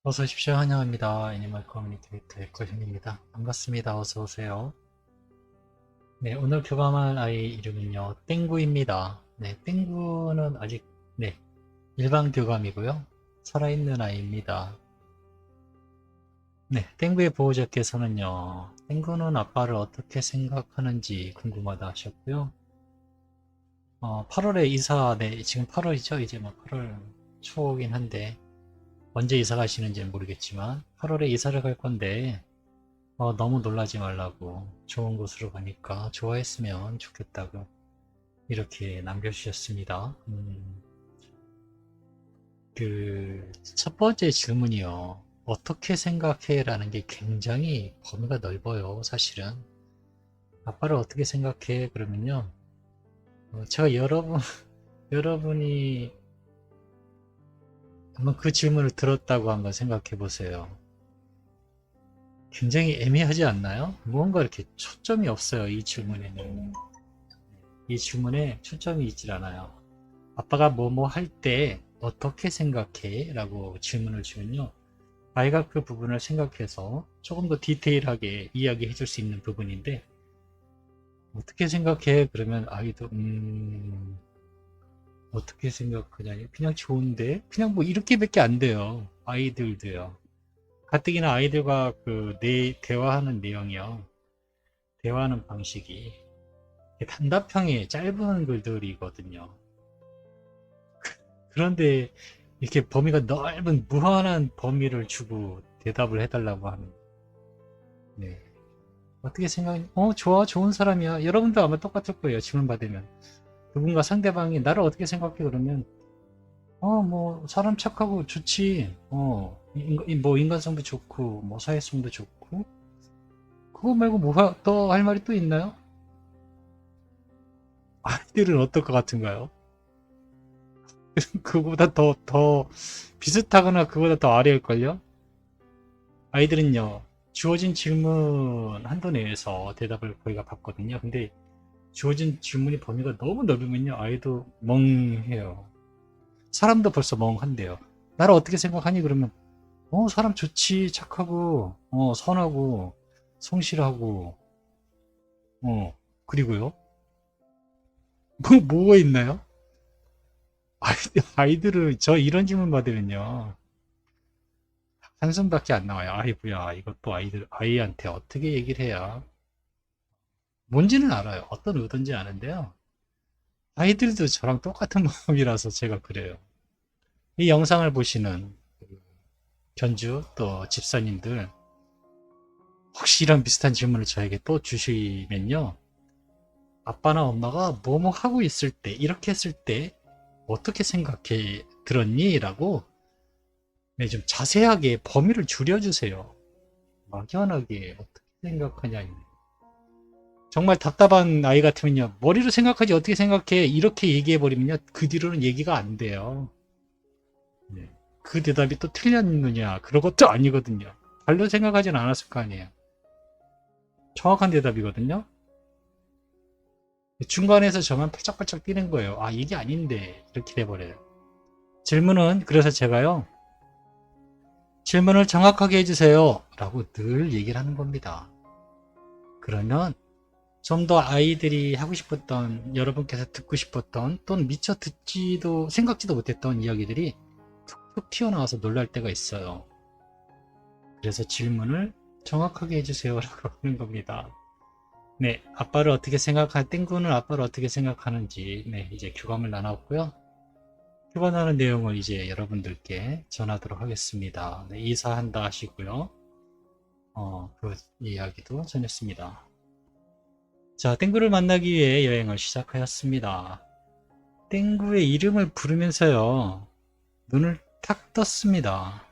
어서 오십시오. 환영합니다. 애니멀 커뮤니케이터 에코현입니다. 반갑습니다. 어서 오세요. 네, 오늘 교감할 아이 이름은요, 땡구입니다. 네, 땡구는 아직, 네, 일반 교감이고요. 살아있는 아이입니다. 네, 땡구의 보호자께서는요, 땡구는 아빠를 어떻게 생각하는지 궁금하다 하셨고요. 8월에 이사, 네, 지금 8월이죠? 이제 뭐 8월 초긴 한데, 언제 이사 가시는지는 모르겠지만, 8월에 이사를 갈 건데, 너무 놀라지 말라고 좋은 곳으로 가니까 좋아했으면 좋겠다고 이렇게 남겨주셨습니다. 첫 번째 질문이요. 어떻게 생각해? 라는 게 굉장히 범위가 넓어요, 사실은. 아빠를 어떻게 생각해? 그러면요. 제가 여러분이 한번 그 질문을 들었다고 한번 생각해 보세요. 굉장히 애매하지 않나요? 무언가 이렇게 초점이 없어요, 이 질문에는. 이 질문에 초점이 있질 않아요. 아빠가 뭐뭐 할 때 어떻게 생각해? 라고 질문을 주면요. 아이가 그 부분을 생각해서 조금 더 디테일하게 이야기해 줄 수 있는 부분인데, 어떻게 생각해? 그러면 아이도, 어떻게 생각하냐? 그냥 좋은데? 그냥 뭐 이렇게밖에 안 돼요. 아이들도요. 가뜩이나 아이들과 대화하는 내용이요. 대화하는 방식이 단답형의 짧은 글들이거든요. 그런데 이렇게 범위가 넓은 무한한 범위를 주고 대답을 해달라고 하는. 네. 어떻게 생각해? 좋아, 좋은 사람이야. 여러분도 아마 똑같을 거예요. 질문 받으면. 누군가 상대방이 나를 어떻게 생각해? 그러면, 뭐, 사람 착하고 좋지. 뭐, 인간성도 좋고, 뭐, 사회성도 좋고. 그거 말고 뭐, 더 할 말이 또 있나요? 아이들은 어떨 것 같은가요? 그거보다 더 비슷하거나 그거보다 더 아래일걸요? 아이들은요, 주어진 질문 한도 내에서 대답을 거의가 받거든요. 근데 주어진 질문의 범위가 너무 넓으면요, 아이도 멍해요. 사람도 벌써 멍한데요. 나를 어떻게 생각하니? 그러면, 사람 좋지, 착하고, 선하고, 성실하고, 그리고요, 뭐가 있나요? 아이들은 저 이런 질문 받으면요, 한숨밖에 안 나와요. 아이고야, 이것도 아이한테 어떻게 얘기를 해야 뭔지는 알아요. 어떤 의도인지 아는데요. 아이들도 저랑 똑같은 마음이라서 제가 그래요. 이 영상을 보시는 견주 또 집사님들 혹시 이런 비슷한 질문을 저에게 또 주시면요. 아빠나 엄마가 뭐뭐 하고 있을 때 이렇게 했을 때 어떻게 생각해 들었니? 라고 네, 좀 자세하게 범위를 줄여주세요. 막연하게 어떻게 생각하냐. 정말 답답한 아이 같으면요. 머리로 생각하지 어떻게 생각해? 이렇게 얘기해버리면요. 그 뒤로는 얘기가 안 돼요. 네. 그 대답이 또 틀렸느냐? 그런 것도 아니거든요. 발로 생각하진 않았을 거 아니에요. 정확한 대답이거든요. 중간에서 저만 팔짝팔짝 뛰는 거예요. 아, 이게 아닌데. 이렇게 돼버려요. 질문은, 그래서 제가요. 질문을 정확하게 해주세요. 라고 늘 얘기를 하는 겁니다. 그러면 좀 더 아이들이 하고 싶었던, 여러분께서 듣고 싶었던, 또는 미처 생각지도 못했던 이야기들이 툭툭 튀어나와서 놀랄 때가 있어요. 그래서 질문을 정확하게 해주세요라고 하는 겁니다. 네, 땡구는 아빠를 어떻게 생각하는지, 네, 이제 교감을 나눴고요. 교감하는 내용을 이제 여러분들께 전하도록 하겠습니다. 네, 이사한다 하시고요. 그 이야기도 전했습니다. 자, 땡구를 만나기 위해 여행을 시작하였습니다. 땡구의 이름을 부르면서요, 눈을 탁 떴습니다.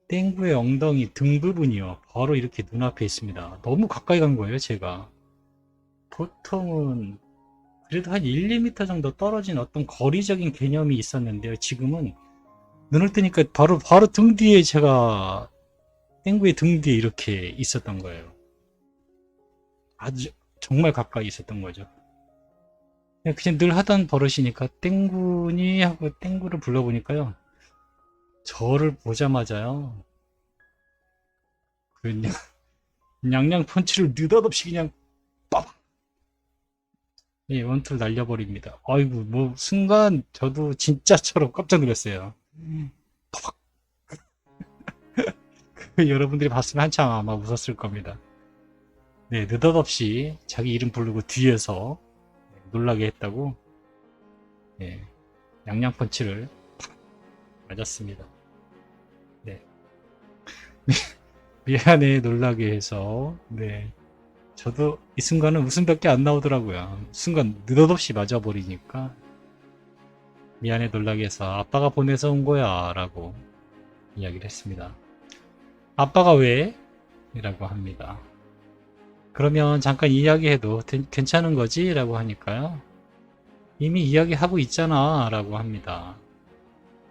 땡구의 엉덩이 등 부분이요. 바로 이렇게 눈앞에 있습니다. 너무 가까이 간 거예요, 제가. 보통은 그래도 한 1, 2m 정도 떨어진 어떤 거리적인 개념이 있었는데요. 지금은 눈을 뜨니까 바로 등 뒤에 땡구의 등 뒤에 이렇게 있었던 거예요. 아주 정말 가까이 있었던 거죠. 그냥 늘 하던 버릇이니까 땡구니 하고 땡구를 불러보니까요. 저를 보자마자요. 그냥 냥냥 펀치를 느닷없이 그냥 빠박! 예, 원투를 날려버립니다. 아이고, 뭐, 순간 저도 진짜처럼 깜짝 놀랐어요. 여러분들이 봤으면 한참 아마 웃었을 겁니다. 네, 느닷없이 자기 이름 부르고 뒤에서 놀라게 했다고, 예, 양양 펀치를 맞았습니다. 네. 미안해, 놀라게 해서, 네. 저도 이 순간은 웃음밖에 안 나오더라고요. 순간 느닷없이 맞아버리니까, 미안해, 놀라게 해서 아빠가 보내서 온 거야, 라고 이야기를 했습니다. 아빠가 왜? 이라고 합니다. 그러면 잠깐 이야기해도 괜찮은 거지? 라고 하니까요. 이미 이야기하고 있잖아. 라고 합니다.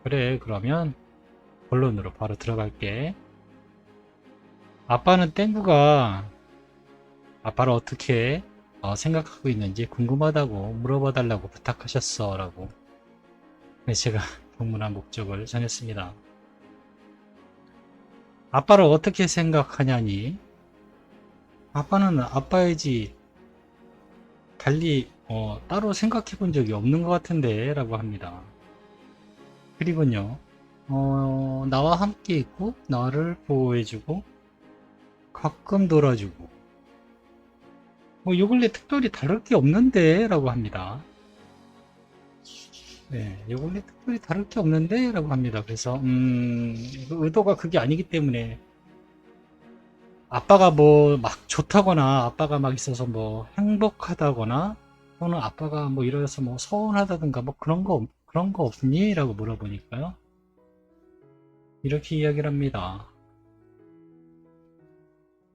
그래, 그러면 본론으로 바로 들어갈게. 아빠는 땡구가 아빠를 어떻게 생각하고 있는지 궁금하다고 물어봐 달라고 부탁하셨어. 라고. 네, 제가 방문한 목적을 전했습니다. 아빠를 어떻게 생각하냐니? 아빠는 아빠이지 달리 따로 생각해 본 적이 없는 것 같은데 라고 합니다. 그리고요, 나와 함께 있고 나를 보호해주고 가끔 놀아주고 뭐 요 근래 특별히 다를 게 없는데 라고 합니다. 네, 요 근래 특별히 다를 게 없는데 라고 합니다. 그래서 그 의도가 그게 아니기 때문에 아빠가 뭐 막 좋다거나 아빠가 막 있어서 뭐 행복하다거나 또는 아빠가 뭐 이래서 뭐 서운하다든가 뭐 그런 거 없니? 라고 물어보니까요. 이렇게 이야기를 합니다.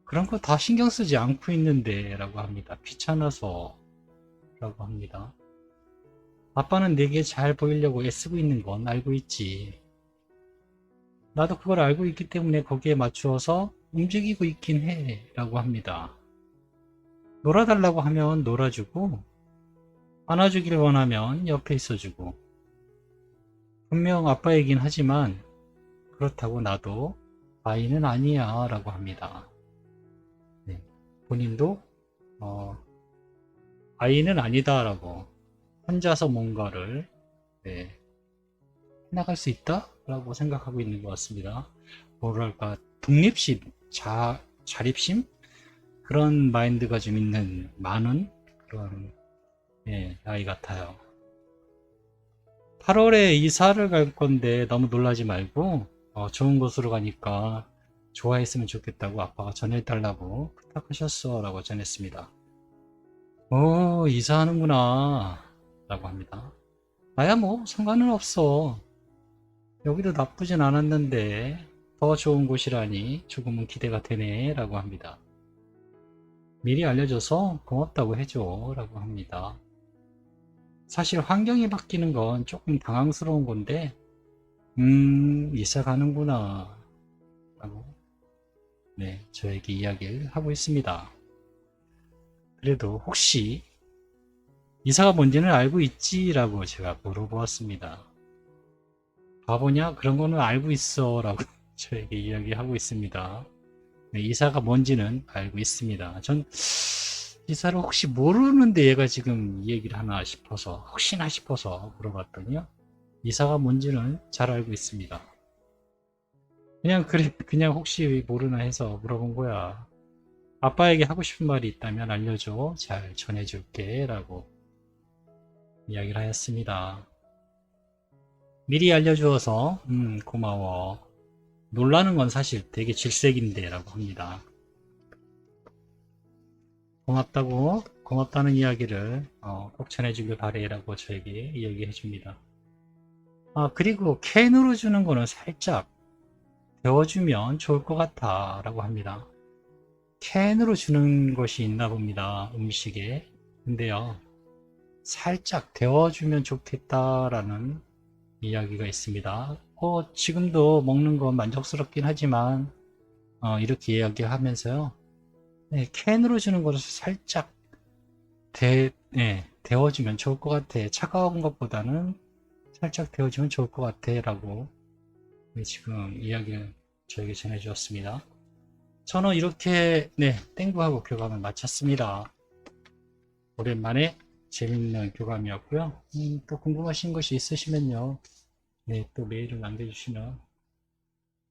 그런 거 다 신경 쓰지 않고 있는데 라고 합니다. 귀찮아서 라고 합니다. 아빠는 내게 잘 보이려고 애쓰고 있는 건 알고 있지. 나도 그걸 알고 있기 때문에 거기에 맞추어서 움직이고 있긴 해 라고 합니다. 놀아달라고 하면 놀아주고 안아주길 원하면 옆에 있어주고 분명 아빠이긴 하지만 그렇다고 나도 아이는 아니야 라고 합니다. 네. 본인도 아이는 아니다 라고 혼자서 뭔가를 네, 해나갈 수 있다 라고 생각하고 있는 것 같습니다. 뭐랄까 독립심, 자립심 그런 마인드가 좀 있는 많은 그런 아이 같아요. 8월에 이사를 갈 건데 너무 놀라지 말고 좋은 곳으로 가니까 좋아했으면 좋겠다고 아빠가 전해달라고 부탁하셨어 라고 전했습니다. 이사하는구나 라고 합니다. 나야 뭐 상관은 없어. 여기도 나쁘진 않았는데 더 좋은 곳이라니 조금은 기대가 되네 라고 합니다. 미리 알려줘서 고맙다고 해줘 라고 합니다. 사실 환경이 바뀌는 건 조금 당황스러운 건데 이사 가는구나 라고 저에게 이야기를 하고 있습니다. 그래도 혹시 이사가 뭔지는 알고 있지? 라고 제가 물어보았습니다. 바보냐? 그런 거는 알고 있어 라고 저에게 이야기하고 있습니다. 네, 이사가 뭔지는 알고 있습니다. 전 이사를 혹시 모르는데 얘가 지금 이 얘기를 하나 싶어서 혹시나 싶어서 물어봤더니요. 이사가 뭔지는 잘 알고 있습니다. 그냥 혹시 모르나 해서 물어본 거야. 아빠에게 하고 싶은 말이 있다면 알려줘. 잘 전해줄게 라고 이야기를 하였습니다. 미리 알려주어서 고마워. 놀라는 건 사실 되게 질색인데 라고 합니다. 고맙다는 이야기를 꼭 전해주길 바래 라고 저에게 이야기해 줍니다. 그리고 캔으로 주는 거는 살짝 데워주면 좋을 것 같아 라고 합니다. 캔으로 주는 것이 있나 봅니다. 음식에. 근데요, 살짝 데워주면 좋겠다라는 이야기가 있습니다. 지금도 먹는 건 만족스럽긴 하지만, 이렇게 이야기하면서요, 캔으로 주는 것을 살짝 데워주면 좋을 것 같아. 차가운 것보다는 살짝 데워주면 좋을 것 같아. 라고 네, 지금 이야기를 저에게 전해주었습니다. 저는 이렇게 네, 땡구하고 교감을 마쳤습니다. 오랜만에 재밌는 교감이었고요. 또 궁금하신 것이 있으시면요. 네, 또 메일을 남겨주시면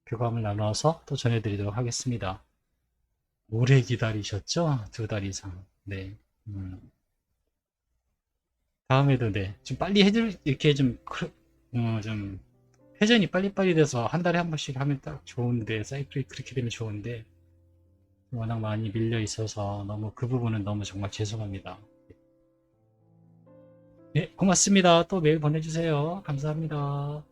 교감을 나눠서 또 전해드리도록 하겠습니다. 오래 기다리셨죠? 2달 이상. 네. 다음에도 네. 좀 빨리 이렇게 좀 회전이 빨리빨리 돼서 한 달에 한 번씩 하면 딱 좋은데, 사이클이 그렇게 되면 좋은데, 워낙 많이 밀려 있어서 너무 그 부분은 너무 정말 죄송합니다. 네, 고맙습니다. 또 메일 보내주세요. 감사합니다.